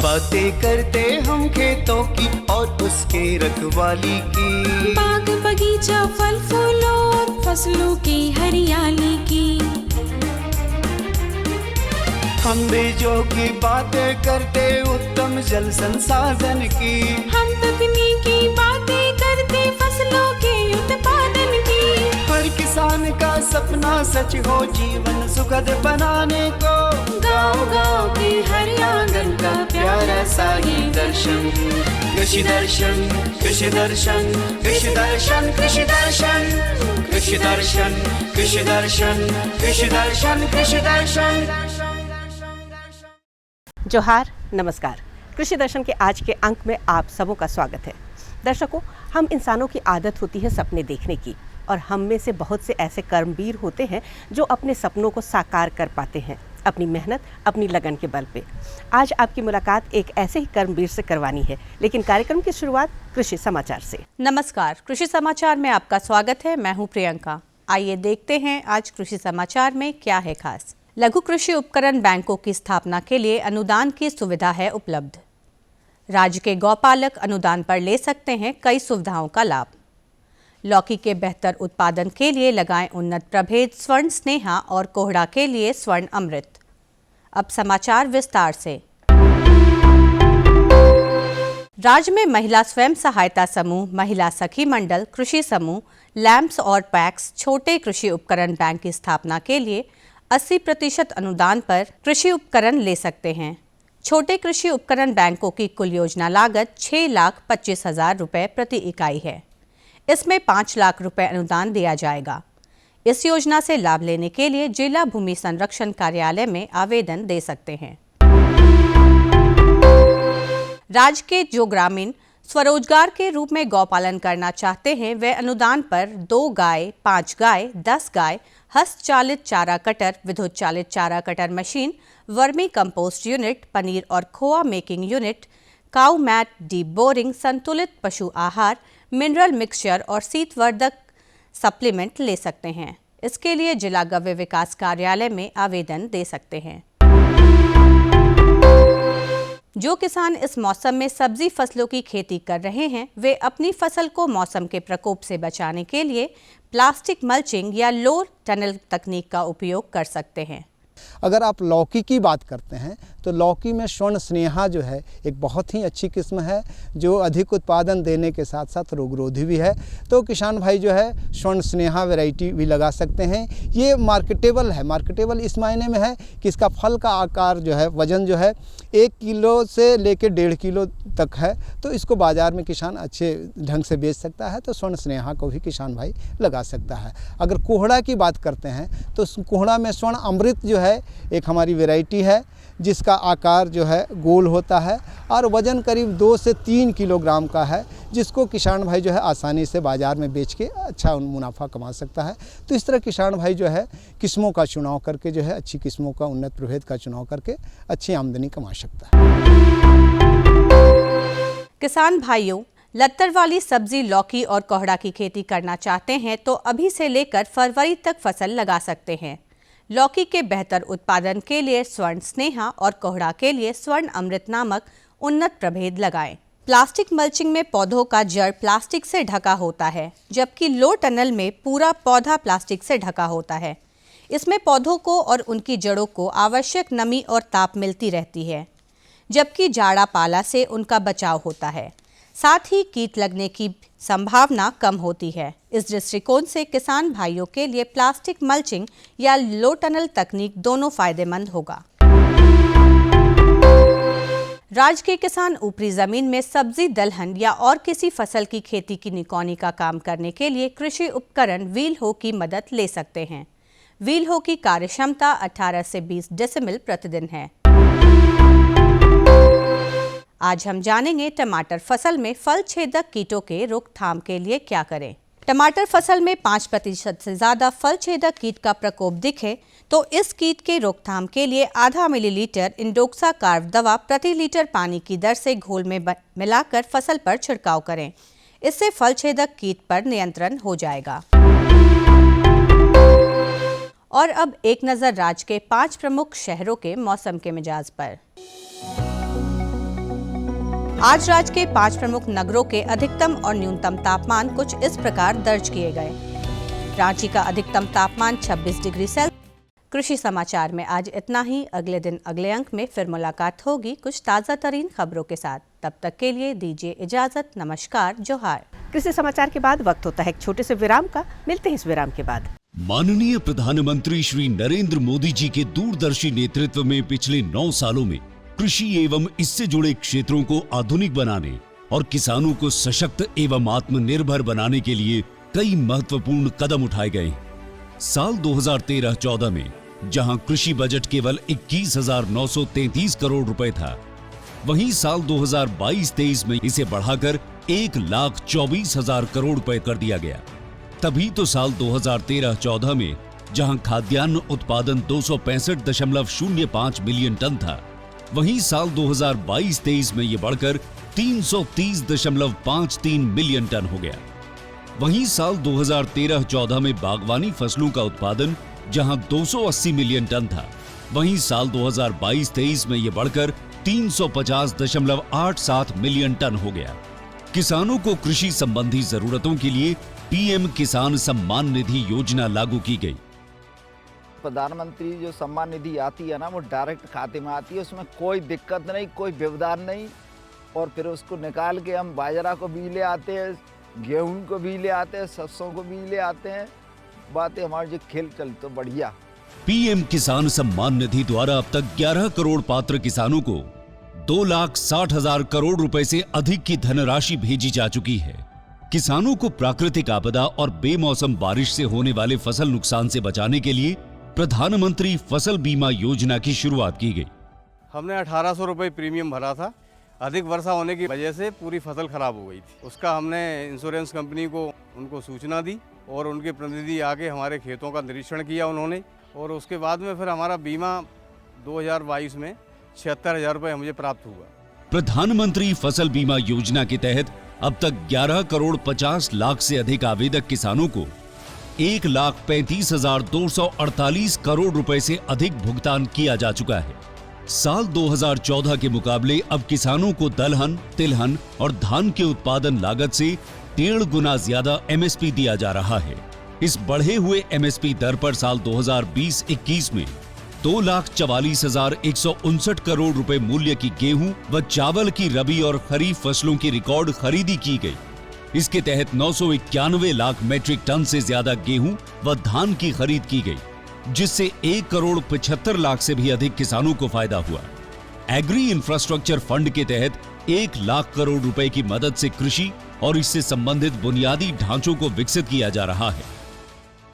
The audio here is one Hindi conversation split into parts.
बातें करते हम खेतों की और उसके रखवाली की, बाग बगीचा फल फूलों और फसलों की हरियाली की। हम बीजों की बातें करते उत्तम जल संसाधन की, हम तकनीकी बातें करते फसलों के उत्पादन की। हर किसान का सपना सच हो जीवन सुखद बनाने को, गाँव-गाँव के हर आंगन का प्यारा सा ये दर्शन। कृषि दर्शन, कृषि दर्शन, कृषि दर्शन, कृषि दर्शन, कृषि दर्शन, कृषि दर्शन, कृषि दर्शन, कृषि दर्शन। जोहार, नमस्कार। कृषि दर्शन के आज के अंक में आप सबों का स्वागत है। दर्शकों, हम इंसानों की आदत होती है सपने देखने की, और हम में से बहुत से ऐसे कर्मवीर होते हैं जो अपने सपनों को साकार कर पाते हैं अपनी मेहनत, अपनी लगन के बल पे। आज आपकी मुलाकात एक ऐसे ही कर्मवीर से करवानी है, लेकिन कार्यक्रम की शुरुआत कृषि समाचार से। नमस्कार, कृषि समाचार में आपका स्वागत है। मैं हूं प्रियंका। आइए देखते हैं आज कृषि समाचार में क्या है खास। लघु कृषि उपकरण बैंकों की स्थापना के लिए अनुदान की सुविधा है उपलब्ध। राज्य के गौपालक अनुदान पर ले सकते हैं कई सुविधाओं का लाभ। लौकी के बेहतर उत्पादन के लिए लगाएं उन्नत प्रभेद स्वर्ण स्नेहा और कोहड़ा के लिए स्वर्ण अमृत। अब समाचार विस्तार से। राज्य में महिला स्वयं सहायता समूह, महिला सखी मंडल, कृषि समूह, लैंप्स और पैक्स, छोटे कृषि उपकरण बैंक की स्थापना के लिए 80% अनुदान पर कृषि उपकरण ले सकते हैं। छोटे कृषि उपकरण बैंकों की कुल योजना लागत 6,25,000 रुपये प्रति इकाई है। इसमें 5 लाख रुपए अनुदान दिया जाएगा। इस योजना से लाभ लेने के लिए जिला भूमि संरक्षण कार्यालय में आवेदन दे सकते हैं। राज्य के जो ग्रामीण स्वरोजगार के रूप में गौपालन करना चाहते हैं, वे अनुदान पर 2 गाय, 5 गाय, 10 गाय, हस्तचालित चारा कटर, विद्युत चालित चारा cutter machine, vermi compost unit, paneer और खोआ मेकिंग यूनिट, काऊ मैट, डीप बोरिंग, संतुलित पशु आहार, मिनरल मिक्सचर और शीतवर्धक सप्लीमेंट ले सकते हैं। इसके लिए जिला गव्य विकास कार्यालय में आवेदन दे सकते हैं। जो किसान इस मौसम में सब्जी फसलों की खेती कर रहे हैं, वे अपनी फसल को मौसम के प्रकोप से बचाने के लिए प्लास्टिक मल्चिंग या लो टनल तकनीक का उपयोग कर सकते हैं। अगर आप लौकी की बात करते हैं तो लौकी में स्वर्ण स्नेहा जो है एक बहुत ही अच्छी किस्म है, जो अधिक उत्पादन देने के साथ साथ रोगरोधी भी है। तो किसान भाई जो है स्वर्ण स्नेहा वैरायटी भी लगा सकते हैं। ये मार्केटेबल है। मार्केटेबल इस मायने में है कि इसका फल का आकार जो है, वजन जो है 1 किलो से लेकर 1.5 किलो तक है। तो इसको बाज़ार में किसान अच्छे ढंग से बेच सकता है। तो स्वर्ण स्नेहा को भी किसान भाई लगा सकता है। अगर कोहड़ा की बात करते हैं तो कोहड़ा में स्वर्ण अमृत जो है एक हमारी वैरायटी है, जिसका आकार जो है गोल होता है और वज़न करीब 2 से 3 किलोग्राम का है, जिसको किसान भाई जो है आसानी से बाज़ार में बेच के अच्छा मुनाफा कमा सकता है। तो इस तरह किसान भाई जो है किस्मों का चुनाव करके जो है अच्छी किस्मों का, उन्नत प्रभेद का चुनाव करके अच्छी आमदनी कमा सकता है। किसान भाइयों, लत्तर वाली सब्जी लौकी और कोहड़ा की खेती करना चाहते हैं तो अभी से लेकर फरवरी तक फसल लगा सकते हैं। लौकी के बेहतर उत्पादन के लिए स्वर्ण स्नेहा और कोहड़ा के लिए स्वर्ण अमृत नामक उन्नत प्रभेद लगाएं। प्लास्टिक मल्चिंग में पौधों का जड़ प्लास्टिक से ढका होता है, जबकि लो टनल में पूरा पौधा प्लास्टिक से ढका होता है। इसमें पौधों को और उनकी जड़ों को आवश्यक नमी और ताप मिलती रहती है, जबकि जाड़ा पाला से उनका बचाव होता है। साथ ही कीट लगने की संभावना कम होती है। इस दृष्टिकोण से किसान भाइयों के लिए प्लास्टिक मल्चिंग या लो टनल तकनीक दोनों फायदेमंद होगा। राज्य के किसान ऊपरी जमीन में सब्जी, दलहन या और किसी फसल की खेती की निकौनी का काम करने के लिए कृषि उपकरण व्हील हो की मदद ले सकते हैं। व्हील हो की कार्यक्षमता 18 से 20 डेसिमल प्रतिदिन है। आज हम जानेंगे टमाटर फसल में फल छेदक कीटों के रोकथाम के लिए क्या करें। टमाटर फसल में 5% से ज़्यादा फल छेदक कीट का प्रकोप दिखे तो इस कीट के रोकथाम के लिए आधा मिलीलीटर इंडोक्सा कार्व दवा प्रति लीटर पानी की दर से घोल में मिलाकर फसल पर छिड़काव करें। इससे फल छेदक कीट पर नियंत्रण हो जाएगा। और अब एक नजर राज्य के 5 प्रमुख शहरों के मौसम के मिजाज पर। आज राज्य के 5 प्रमुख नगरों के अधिकतम और न्यूनतम तापमान कुछ इस प्रकार दर्ज किए गए। रांची का अधिकतम तापमान 26 डिग्री सेल्सियस। कृषि समाचार में आज इतना ही। अगले दिन अगले अंक में फिर मुलाकात होगी कुछ ताज़ा तरीन खबरों के साथ। तब तक के लिए दीजिए इजाजत। नमस्कार, जोहार। कृषि समाचार के बाद वक्त होता है एक छोटे से विराम का। मिलते हैं इस विराम के बाद। माननीय प्रधानमंत्री श्री नरेंद्र मोदी जी के दूरदर्शी नेतृत्व में पिछले 9 सालों में कृषि एवं इससे जुड़े क्षेत्रों को आधुनिक बनाने और किसानों को सशक्त एवं आत्मनिर्भर बनाने के लिए कई महत्वपूर्ण कदम उठाए गए। साल 2013-14 में जहां कृषि बजट केवल 21,933 करोड़ रुपए था, वहीं साल 2022-23 में इसे बढ़ाकर 1,24,000 करोड़ रुपए कर दिया गया। तभी तो साल 2013-14 में जहां खाद्यान्न उत्पादन 265.05 मिलियन टन था, वहीं साल 2022-23 में ये बढ़कर 330.53 मिलियन टन हो गया। वहीं साल 2013-14 में बागवानी फसलों का उत्पादन जहां 280 मिलियन टन था, वहीं साल 2022-23 में ये बढ़कर 350.87 मिलियन टन हो गया। किसानों को कृषि संबंधी जरूरतों के लिए पीएम किसान सम्मान निधि योजना लागू की गई। प्रधानमंत्री जो सम्मान निधि आती है ना, वो डायरेक्ट खाते में आती है, उसमें कोई दिक्कत नहीं, कोई व्यवधान नहीं। और फिर उसको निकाल के हम बाजरा को भी ले आते हैं, गेहूं को भी ले आते हैं, सरसों को भी ले आते हैं। बातें हमारी जो खेल चल तो बढ़िया। पीएम किसान सम्मान निधि द्वारा अब तक 11 करोड़ पात्र किसानों को 2,60,000 करोड़ रुपए से अधिक की धनराशि भेजी जा चुकी है। किसानों को प्राकृतिक आपदा और बेमौसम बारिश से होने वाले फसल नुकसान से बचाने के लिए प्रधानमंत्री फसल बीमा योजना की शुरुआत की गई। हमने 1,800 रुपये प्रीमियम भरा था। अधिक वर्षा होने की वजह से पूरी फसल खराब हो गई थी। उसका हमने इंश्योरेंस कंपनी को उनको सूचना दी और उनके प्रतिनिधि आके हमारे खेतों का निरीक्षण किया उन्होंने, और उसके बाद में फिर हमारा बीमा 2022 में 76,000 रुपये मुझे प्राप्त हुआ। प्रधानमंत्री फसल बीमा योजना के तहत अब तक 11 करोड़ 50 लाख से अधिक आवेदक किसानों को 1,35,248 करोड़ रुपए से अधिक भुगतान किया जा चुका है। साल 2014 के मुकाबले अब किसानों को दलहन, तिलहन और धान के उत्पादन लागत से 1.5 गुना ज्यादा एमएसपी दिया जा रहा है। इस बढ़े हुए एमएसपी दर पर साल 2020-21 में 2,44,159 करोड़ रुपए मूल्य की गेहूं व चावल की रबी और खरीफ फसलों की रिकॉर्ड खरीदी की गई। इसके तहत 991 लाख मीट्रिक टन से ज्यादा गेहूं व धान की खरीद की गई, जिससे 1 करोड़ 75 लाख से भी अधिक किसानों को फायदा हुआ। एग्री इंफ्रास्ट्रक्चर फंड के तहत 1 लाख करोड़ रुपए की मदद से कृषि और इससे संबंधित बुनियादी ढांचों को विकसित किया जा रहा है।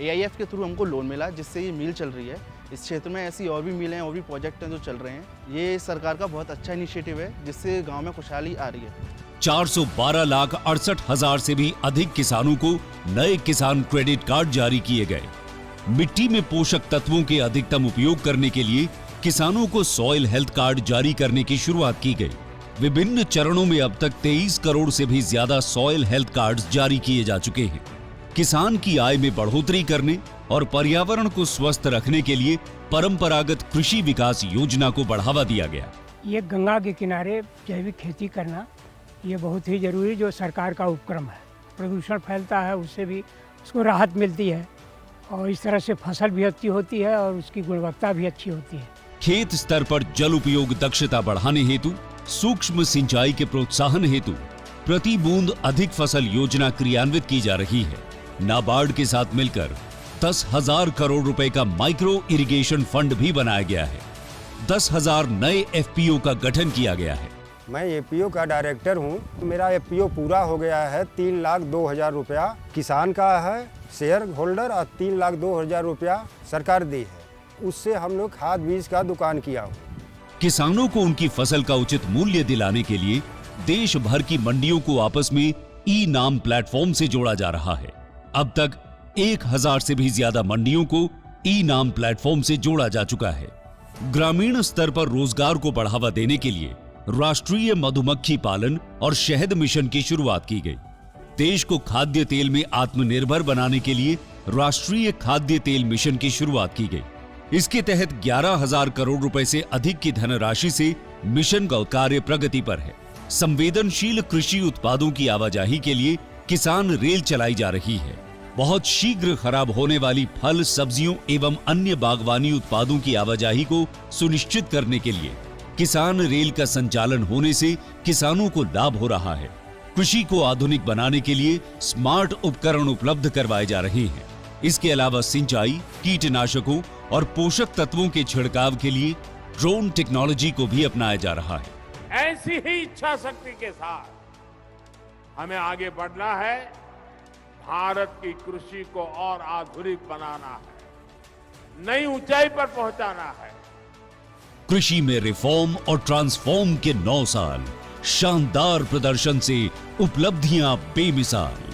AIF के थ्रू हमको लोन मिला, जिससे ये मिल चल रही है। इस क्षेत्र में ऐसी और भी मिलें, और भी प्रोजेक्ट हैं जो चल रहे हैं। ये सरकार का बहुत अच्छा इनिशिएटिव है, जिससे गांव में खुशहाली आ रही है। 412,68,000 से भी अधिक किसानों को नए किसान क्रेडिट कार्ड जारी किए गए। मिट्टी में पोषक तत्वों के अधिकतम उपयोग करने के लिए किसानों को सॉइल हेल्थ कार्ड जारी करने की शुरुआत की गई। विभिन्न चरणों में अब तक 23 करोड़ से भी ज्यादा सॉइल हेल्थ कार्ड्स जारी किए जा चुके हैं। किसान की आय में बढ़ोतरी करने और पर्यावरण को स्वस्थ रखने के लिए परंपरागत कृषि विकास योजना को बढ़ावा दिया गया। ये गंगा के किनारे जैविक खेती करना ये बहुत ही जरूरी जो सरकार का उपक्रम है। प्रदूषण फैलता है, उससे भी उसको राहत मिलती है, और इस तरह से फसल भी अच्छी होती है और उसकी गुणवत्ता भी अच्छी होती है। खेत स्तर पर जल उपयोग दक्षता बढ़ाने हेतु, सूक्ष्म सिंचाई के प्रोत्साहन हेतु प्रति बूंद अधिक फसल योजना क्रियान्वित की जा रही है। नाबार्ड के साथ मिलकर 10,000 करोड़ रुपए का माइक्रो इरिगेशन फंड भी बनाया गया है। 10,000 नए FPO का गठन किया गया है। मैं FPO का डायरेक्टर हूं। मेरा FPO पूरा हो गया है। 3,02,000 रुपया किसान का है शेयर होल्डर, और 3,02,000 रुपया सरकार दी है। उससे हम लोग खाद बीज का दुकान किया हूँ। किसानों को उनकी फसल का उचित मूल्य दिलाने के लिए देश भर की मंडियों को आपस में ई-नाम प्लेटफॉर्म से जोड़ा जा रहा है। अब तक 1,000 से भी ज्यादा मंडियों को ई-नाम प्लेटफॉर्म से जोड़ा जा चुका है। ग्रामीण स्तर पर रोजगार को बढ़ावा देने के लिए राष्ट्रीय मधुमक्खी पालन और शहद मिशन की शुरुआत की गई। देश को खाद्य तेल में आत्मनिर्भर बनाने के लिए राष्ट्रीय खाद्य तेल मिशन की शुरुआत की गई। इसके तहत 11,000 करोड़ रुपए से अधिक की धनराशि से मिशन का कार्य प्रगति पर है। संवेदनशील कृषि उत्पादों की आवाजाही के लिए किसान रेल चलाई जा रही है। बहुत शीघ्र खराब होने वाली फल, सब्जियों एवं अन्य बागवानी उत्पादों की आवाजाही को सुनिश्चित करने के लिए किसान रेल का संचालन होने से किसानों को लाभ हो रहा है। कृषि को आधुनिक बनाने के लिए स्मार्ट उपकरण उपलब्ध करवाए जा रहे हैं। इसके अलावा सिंचाई, कीटनाशकों और पोषक तत्वों के छिड़काव के लिए ड्रोन टेक्नोलॉजी को भी अपनाया जा रहा है। ऐसी ही इच्छा शक्ति के साथ हमें आगे बढ़ना है। भारत की कृषि को और आधुनिक बनाना है, नई ऊंचाई पर पहुंचाना है। कृषि में रिफॉर्म और ट्रांसफॉर्म के 9 साल, शानदार प्रदर्शन से उपलब्धियां बेमिसाल।